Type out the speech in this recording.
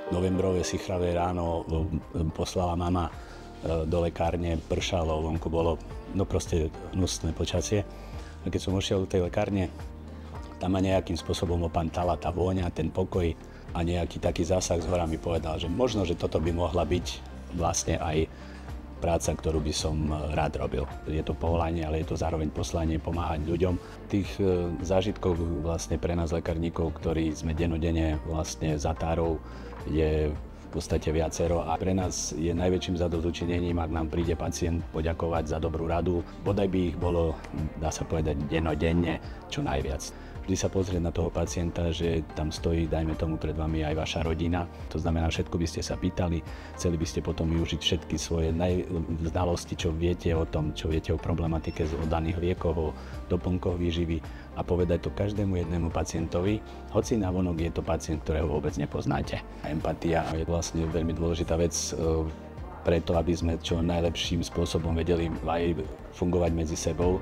novembrové sichravé ráno poslala mama do lekárne, pršalo, vonku bolo proste hnusné počasie. A keď som ušiel do tej lekárne, tam ma nejakým spôsobom opantala tá vôňa, ten pokoj a nejaký taký zásah zhora mi povedal, že možno, že toto by mohla byť vlastne aj práca, ktorú by som rád robil. Je to povolanie, ale je to zároveň poslanie pomáhať ľuďom. Tých zážitkov vlastne pre nás lekárnikov, ktorí sme denodenne vlastne za tárou, je v podstate viacero a pre nás je najväčším zadozučinením, ak nám príde pacient poďakovať za dobrú radu. Bodaj by ich bolo, dá sa povedať, denodenne čo najviac. Vždy sa pozrieť na toho pacienta, že tam stojí, dajme tomu, pred vami aj vaša rodina. To znamená, všetko by ste sa pýtali, chceli by ste potom využiť všetky svoje znalosti, čo viete o tom, čo viete o problematike o daných liekov, o doplnkoch výživy a povedať to každému jednému pacientovi, hoci navonok je to pacient, ktorého vôbec nepoznáte. Empatia je vlastne veľmi dôležitá vec preto, aby sme čo najlepším spôsobom vedeli aj fungovať medzi sebou.